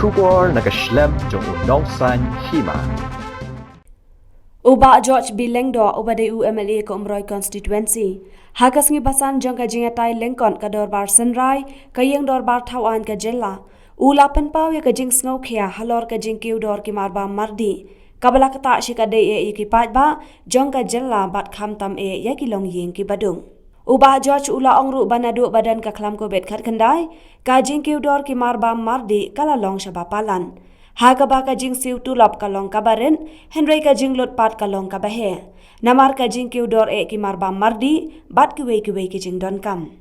Shubor nakaslem jong udongsan Hima. Uba George Be-Aiñ do uba de UMLA ko umroy constituency. Hakas ngi basan jong ka jingatai lengkon ka dorbar senrai ka yeng dorbar thawan ka jella. Ula penpaw ya ka jing sngow khia halor ka jing kiu dor ki marba mardi. Kabala kata shi ka de e ki Paidbah jong ka jella bat kham tam e ya ki long yeng ki badung. Uba George ula ongru banadu badan ka khlam ko bet khat khandai ka jing kiu dor ki marba mardi kala long shaba palan. Hagaba ka jing siu tulap kalong kabarin, Henry ka jing lot pat kalong kabahe. Namar ka jing kiu dor e ki marba mardi, bat kiwe ki Jingdon kam.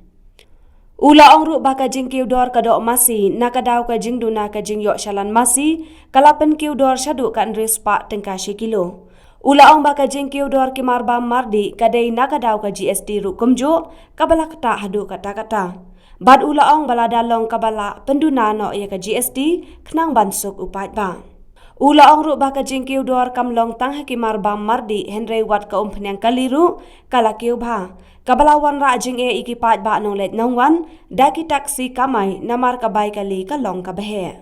Ula ongru ba ka jing kiu dor ka do masi, nakadaw ka jing duna ka jing yok shalan masi, kalapen kiu dor shadu ka andres pa tengka kilo. Ula ong ba ka jing kiu dor ki marba mardi, kadai nakadaw ka GST ru kumjo, kabala kata hadu kata-kata. Bad ula ong balada long kabala penduna no ya ka GST knang bansuk Paidbah. Ula ong ru ba ka jing kiu dor kam long tang ki marba mardi Henry wat ka phenyang kaliru kala kiu bha. Kabala wan ra jing e iki Paidbah nong let nong wan daki taksi kamai namar ka bai kali ka long ka behe.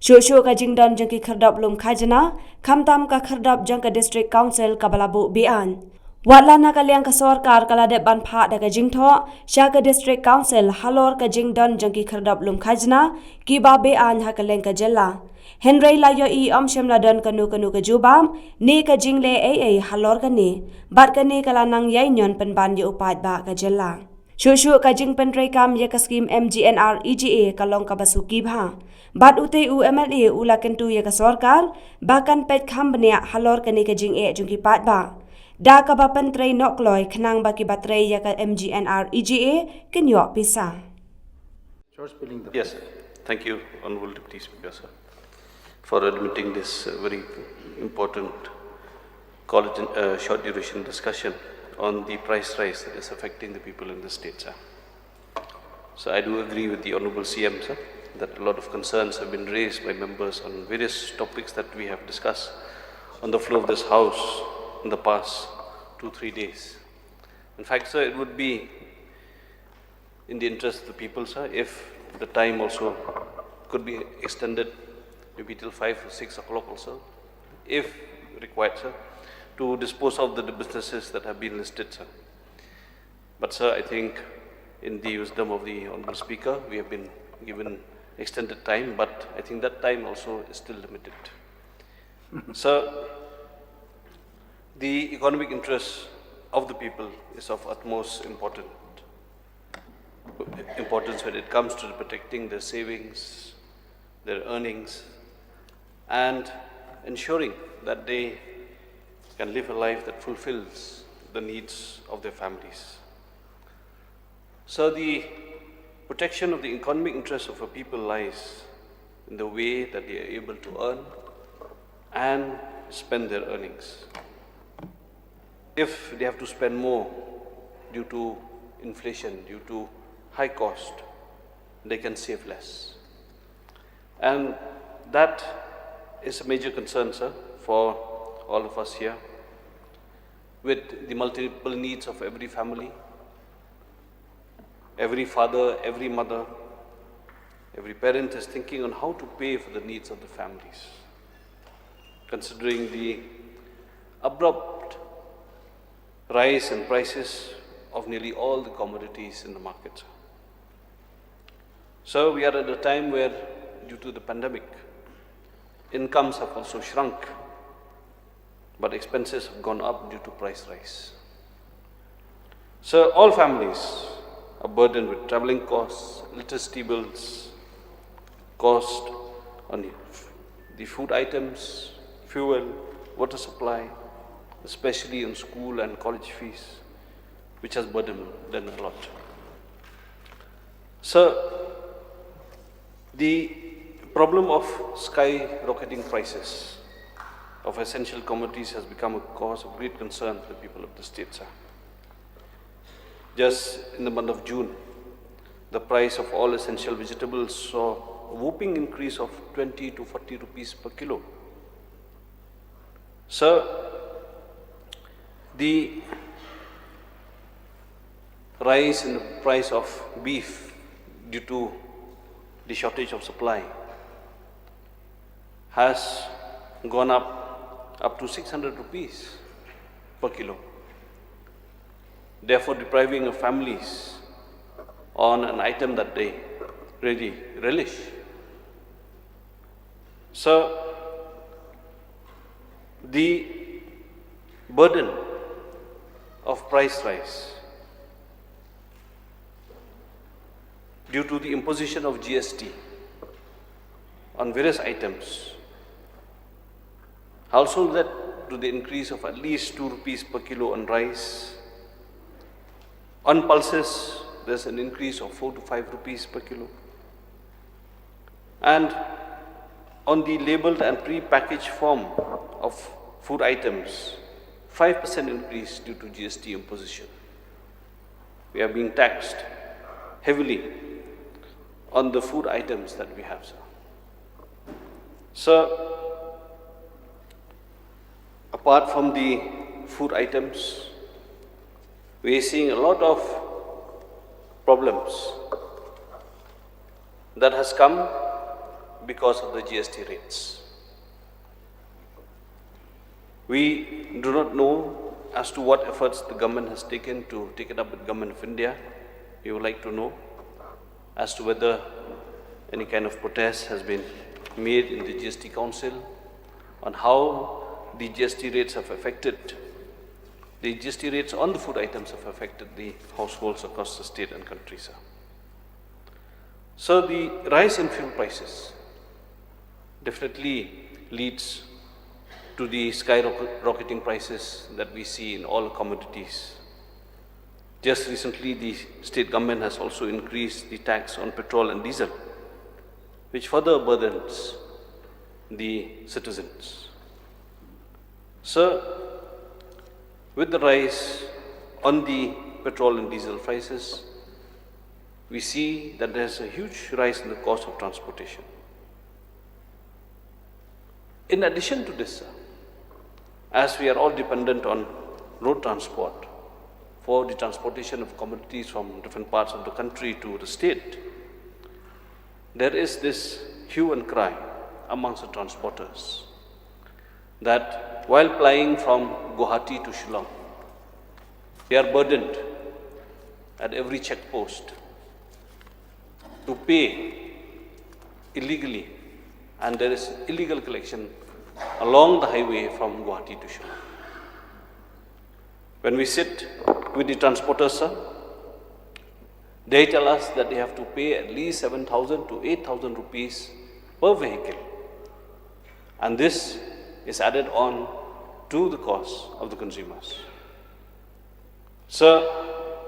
Shushu ka Jingdon jang ki Khyrdop lum khajana khamtam ka Khyrdop jang ka district council kabala bu Be-Aiñ. Wala na kaliang ka sarkar kala de ban pha da ka jingtho Shah ka district council halor ka Jingdon jang ki Khyrdop lum khajna ki ba Be-Aiñ ha ka leng ka jella Henry la yo I shem la don kanu ka jubam ne ka jingle ai halor ka ne bat ka ne kala nang yai Ñion pen ban yo Paidbah ka jella Shushu ka jing pen rei kam ye ka scheme MGNR EGA kalong ka basu ki bha bat ute UMLA ula kentu ye ka sarkar bakan pet kham bnia halor ka ne ka jing e jung ki Paidbah da ka ba pentrei nok loi khnang ba ki batrei ya ka MGNR EGA kenyo Pisa. Yes, thank you, Honorable Deputy Speaker, sir, for admitting this very important college short duration discussion on the price rise that is affecting the people in the state, sir. So I do agree with the Honorable CM, sir, that a lot of concerns have been raised by members on various topics that we have discussed on the floor of this House in the past 2-3 days. In fact, sir, it would be in the interest of the people, sir, if the time also could be extended maybe till 5 or 6 o'clock also, if required, sir, to dispose of the businesses that have been listed, sir. But, sir, I think in the wisdom of the Honorable Speaker, we have been given extended time, but I think that time also is still limited. Sir, the economic interest of the people is of utmost importance when it comes to protecting their savings, their earnings, and ensuring that they can live a life that fulfills the needs of their families. So the protection of the economic interests of a people lies in the way that they are able to earn and spend their earnings. If they have to spend more due to inflation, due to high cost, they can save less. And that is a major concern, sir, for all of us here. With the multiple needs of every family, every father, every mother, every parent is thinking on how to pay for the needs of the families, considering the abrupt rise in prices of nearly all the commodities in the market. So we are at a time where, due to the pandemic, incomes have also shrunk, but expenses have gone up due to price rise. So all families are burdened with traveling costs, electricity bills, cost on the food items, fuel, water supply, especially in school and college fees, which has burdened them a lot. So the problem of skyrocketing prices of essential commodities has become a cause of great concern for the people of the state, sir. Just in the month of June, the price of all essential vegetables saw a whooping increase of 20 to 40 rupees per kilo. So the rise in the price of beef due to the shortage of supply has gone up to 600 rupees per kilo, therefore depriving of families on an item that they really relish. So, the burden of price rise due to the imposition of GST on various items also led to the increase of at least 2 rupees per kilo on rice. On pulses, there's an increase of 4 to 5 rupees per kilo. And on the labeled and pre-packaged form of food items, 5% increase due to GST imposition. We are being taxed heavily on the food items that we have, sir. So, apart from the food items, we are seeing a lot of problems that has come because of the GST rates. We do not know as to what efforts the government has taken to take it up with the Government of India. We would like to know as to whether any kind of protest has been made in the GST Council on how the GST rates have affected, the GST rates on the food items have affected the households across the state and country, sir. So the rise in fuel prices definitely leads to the skyrocketing prices that we see in all commodities. Just recently, the state government has also increased the tax on petrol and diesel, which further burdens the citizens. So, with the rise on the petrol and diesel prices, we see that there is a huge rise in the cost of transportation. In addition to this, as we are all dependent on road transport for the transportation of commodities from different parts of the country to the state, there is this hue and cry amongst the transporters that while plying from Guwahati to Shillong, they are burdened at every checkpost to pay illegally, and there is illegal collection along the highway from Guwahati to Shillong. When we sit with the transporters, sir, they tell us that they have to pay at least 7,000 to 8,000 rupees per vehicle, and this is added on to the cost of the consumers. So,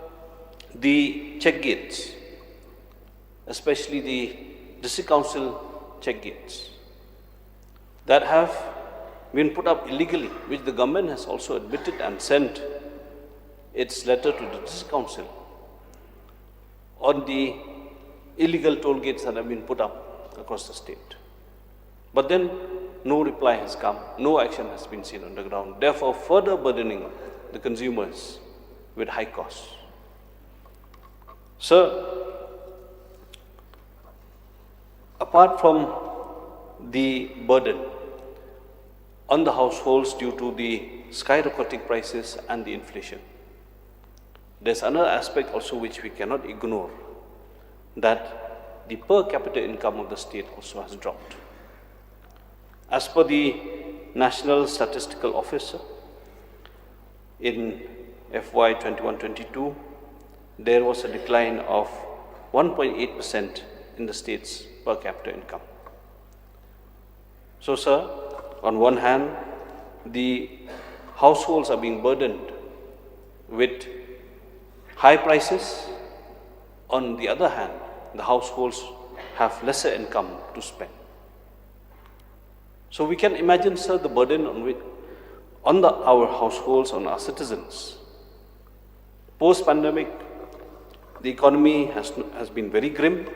the check gates, especially the district council check gates, that have been put up illegally, which the government has also admitted and sent its letter to the district council on the illegal toll gates that have been put up across the state. But then no reply has come, no action has been seen on the ground, therefore further burdening the consumers with high costs. So, apart from the burden on the households due to the skyrocketing prices and the inflation, there's another aspect also which we cannot ignore, that the per capita income of the state also has dropped. As per the National Statistical Office, in FY 21-22, there was a decline of 1.8% in the state's per capita income. So, sir, on one hand, the households are being burdened with high prices. On the other hand, the households have lesser income to spend. So we can imagine, sir, the burden on our households, on our citizens. Post-pandemic, the economy has been very grim,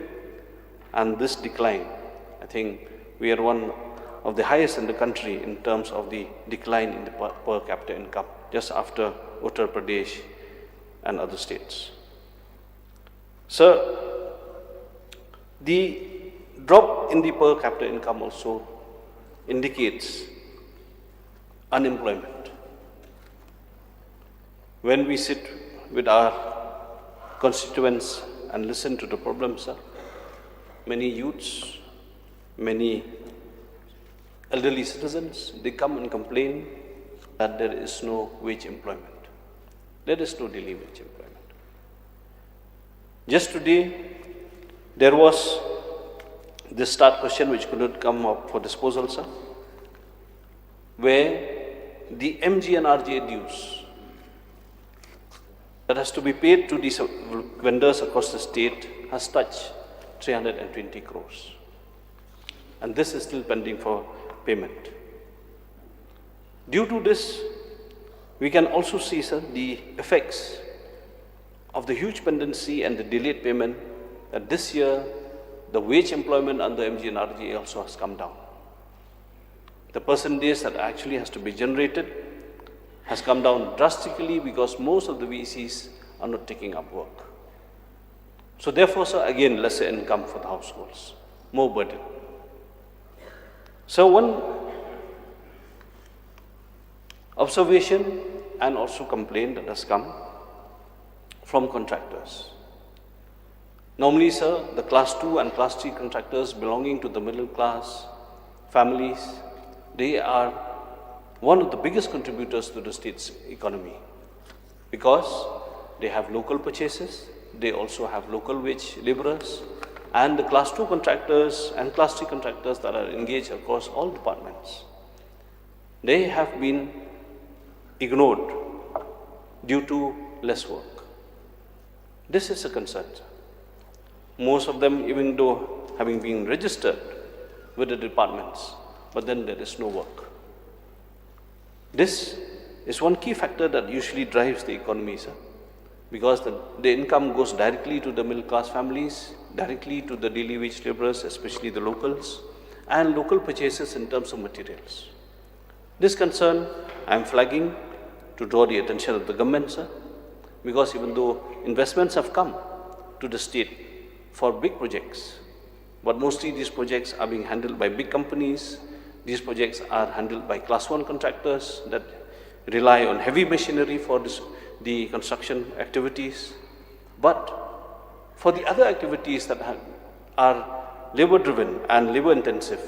and this decline, I think we are one of the highest in the country in terms of the decline in the per capita income, just after Uttar Pradesh and other states. So, the drop in the per capita income also indicates unemployment. When we sit with our constituents and listen to the problems, many youths, many elderly citizens, they come and complain that there is no wage employment. There is no daily wage employment. Just today, there was this start question which could not come up for disposal, sir, where the MG and RJ dues that has to be paid to these vendors across the state has touched 320 crores. And this is still pending for payment. Due to this, we can also see, sir, the effects of the huge pendency and the delayed payment that this year the wage employment under MG and RG also has come down. The percentage that actually has to be generated has come down drastically because most of the VCs are not taking up work. So therefore, sir, again, lesser income for the households, more burden. So one observation and also complaint that has come from contractors. Normally, sir, the class 2 and class 3 contractors belonging to the middle class families, they are one of the biggest contributors to the state's economy because they have local purchases, they also have local wage laborers, and the class 2 contractors and class 3 contractors that are engaged across all departments, they have been ignored due to less work. This is a concern, sir. Most of them, even though having been registered with the departments, but then there is no work. This is one key factor that usually drives the economy, sir, because the income goes directly to the middle class families, directly to the daily wage laborers, especially the locals, and local purchases in terms of materials. This concern I am flagging to draw the attention of the government, sir, because even though investments have come to the state for big projects, but mostly these projects are being handled by big companies. These projects are handled by class 1 contractors that rely on heavy machinery for the construction activities. But for the other activities that are labor driven and labor intensive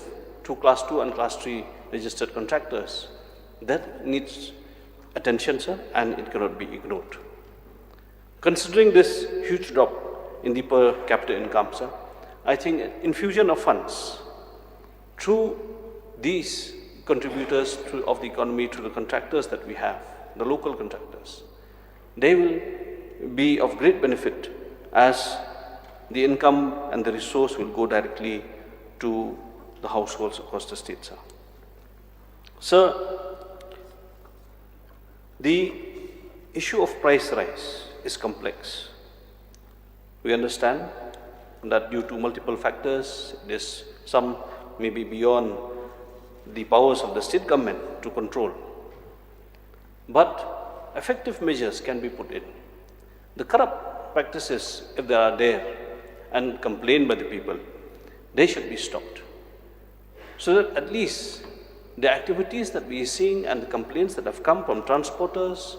to class 2 and class 3 registered contractors, that needs attention, sir, and it cannot be ignored. Considering this huge drop in the per capita income, sir, I think infusion of funds through these contributors of the economy, to the contractors that we have, the local contractors, they will be of great benefit as the income and the resource will go directly to the households across the state, sir. Sir, the issue of price rise is complex. We understand that due to multiple factors, there's some may be beyond the powers of the state government to control. But effective measures can be put in. The corrupt practices, if they are there and complained by the people, they should be stopped. So that at least the activities that we are seeing and the complaints that have come from transporters,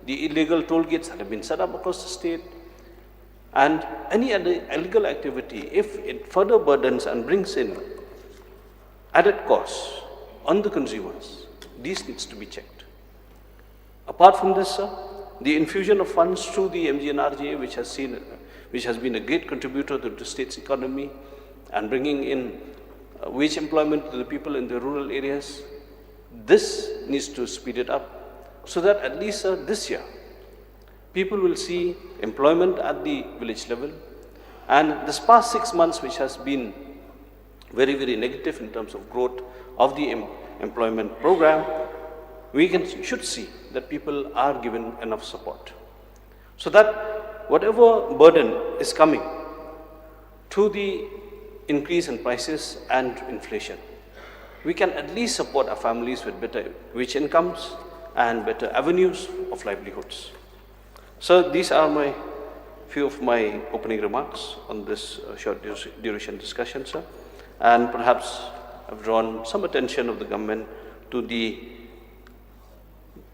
the illegal toll gates that have been set up across the state, and any other illegal activity, if it further burdens and brings in added costs on the consumers, these needs to be checked. Apart from this, sir, the infusion of funds through the MGNRGA, which has been a great contributor to the state's economy and bringing in wage employment to the people in the rural areas, this needs to speed it up so that at least, sir, this year, people will see employment at the village level. And this past 6 months, which has been very, very negative in terms of growth of the employment program, we should see that people are given enough support. So that whatever burden is coming to the increase in prices and inflation, we can at least support our families with better wage incomes and better avenues of livelihoods. So these are few of my opening remarks on this short duration discussion, sir. And perhaps have drawn some attention of the government to the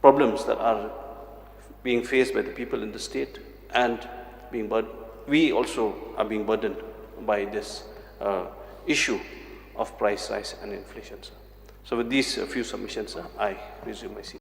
problems that are being faced by the people in the state, and we also are being burdened by this issue of price rise and inflation, sir. So with these few submissions, sir, I resume my seat.